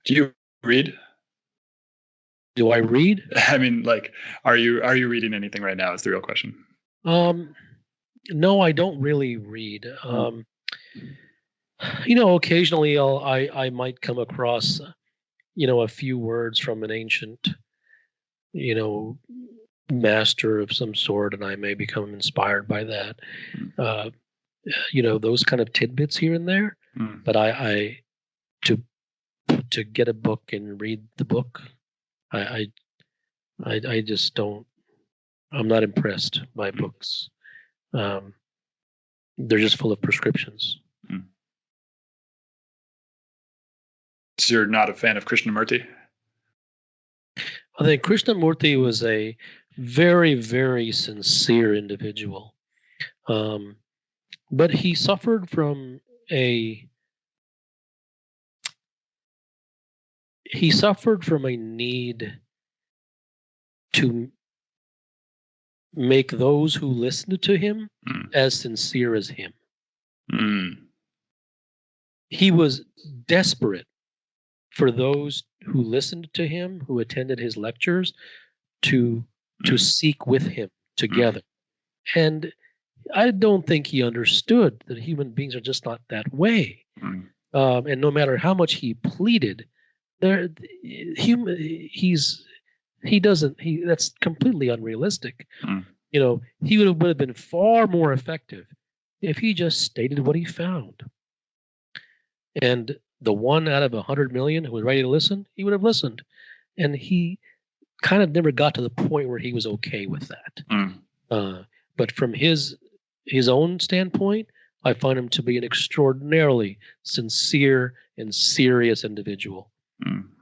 Do you read? Do I read? I mean, like, are you reading anything right now? Is the real question. No, I don't really read. Occasionally I might come across, a few words from an ancient, master of some sort, and I may become inspired by that. Those kind of tidbits here and there. But I to get a book and read the book, I just don't. I'm not impressed by books. They're just full of prescriptions. So you're not a fan of Krishnamurti? I think Krishnamurti was a very, very sincere individual. But he suffered from a need to make those who listened to him as sincere as him. He was desperate for those who listened to him, who attended his lectures, to seek with him together. And I don't think he understood that human beings are just not that way. And no matter how much he pleaded, that's completely unrealistic. He would have been far more effective if he just stated what he found. And the one out of 100 million who was ready to listen, he would have listened. And he kind of never got to the point where he was okay with that. But from his own standpoint, I find him to be an extraordinarily sincere and serious individual.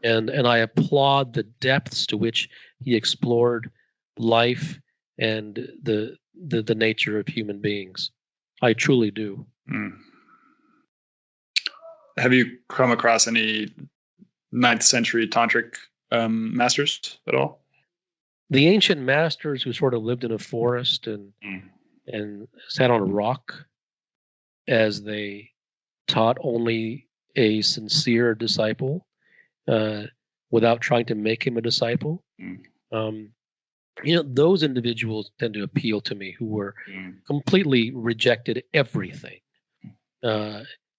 And I applaud the depths to which he explored life and the nature of human beings. I truly do. Have you come across any 9th century tantric masters at all? The ancient masters who sort of lived in a forest and sat on a rock as they taught only a sincere disciple, without trying to make him a disciple. Those individuals tend to appeal to me, who were completely rejected everything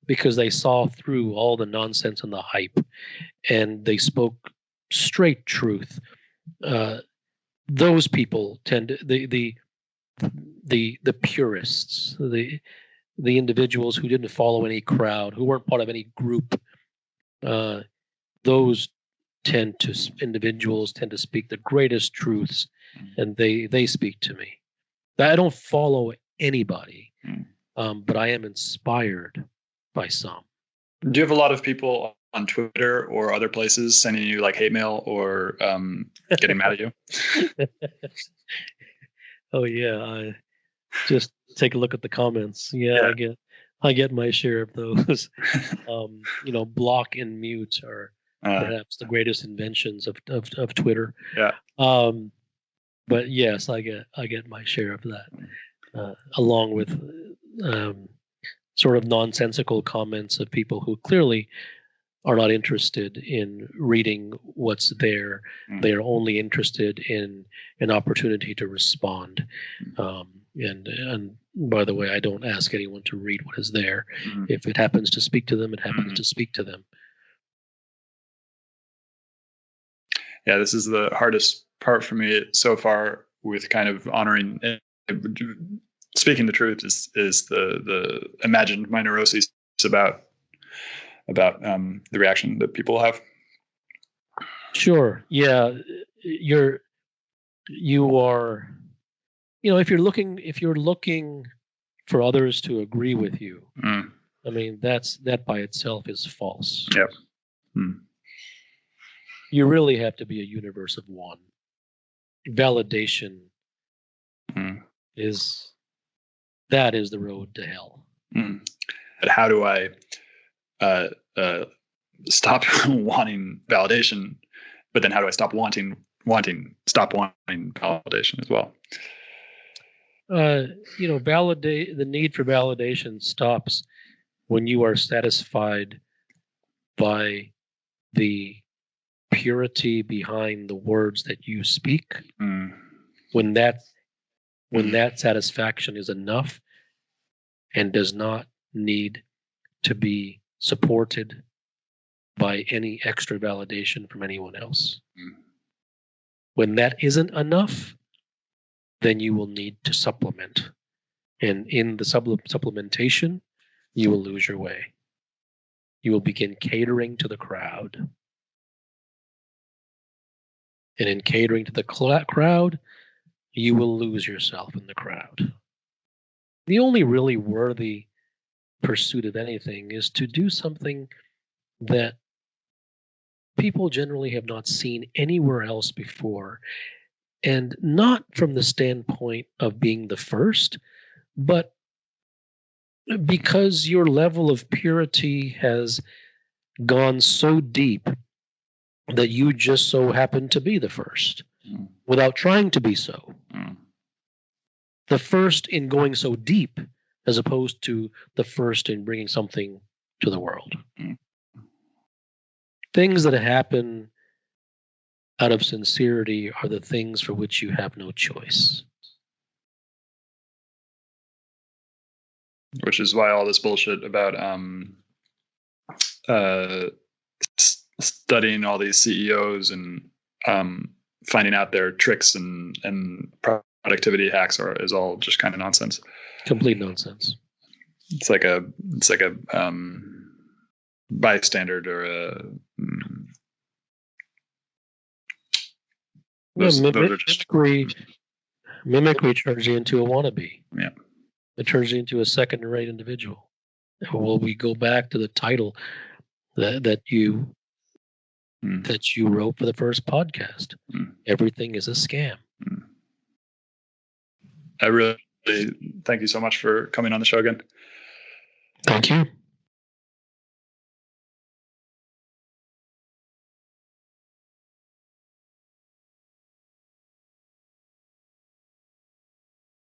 because they saw through all the nonsense and the hype, and they spoke straight truth. Those people tend to, the purists, the individuals who didn't follow any crowd, who weren't part of any group. Those individuals tend to speak the greatest truths, and they speak to me. I don't follow anybody, but I am inspired by some. Do you have a lot of people on Twitter or other places sending you like hate mail or getting mad at you? Oh yeah, I just take a look at the comments. Yeah. I get my share of those. Block and mute are perhaps the greatest inventions of Twitter. Yeah. But yes, I get my share of that, along with sort of nonsensical comments of people who clearly are not interested in reading what's there. They are only interested in an opportunity to respond. And by the way, I don't ask anyone to read what is there. If it happens to speak to them, it happens to speak to them. Yeah, this is the hardest part for me so far with kind of honoring, speaking the truth is the imagined my neuroses about the reaction that people have. Sure. Yeah. You are, if you're looking for others to agree with you, I mean, that by itself is false. Yep. You really have to be a universe of one. Validation is the road to hell. But how do I stop wanting validation? But then how do I stop stop wanting validation as well? The need for validation stops when you are satisfied by the purity behind the words that you speak, when that satisfaction is enough and does not need to be supported by any extra validation from anyone else. When that isn't enough, then you will need to supplement. And in the supplementation, you will lose your way. You will begin catering to the crowd. And in catering to the crowd, you will lose yourself in the crowd. The only really worthy pursuit of anything is to do something that people generally have not seen anywhere else before. And not from the standpoint of being the first, but because your level of purity has gone so deep that you just so happen to be the first without trying to be so. The first in going so deep as opposed to the first in bringing something to the world. Things that happen out of sincerity are the things for which you have no choice. Which is why all this bullshit about studying all these CEOs and finding out their tricks and productivity hacks is all just kind of nonsense. Complete nonsense. It's like a bystander or a mimicry turns you into a wannabe. Yeah. It turns you into a second-rate individual. Well, we go back to the title that you wrote for the first podcast. Everything is a scam. I really thank you so much for coming on the show again. Thank you.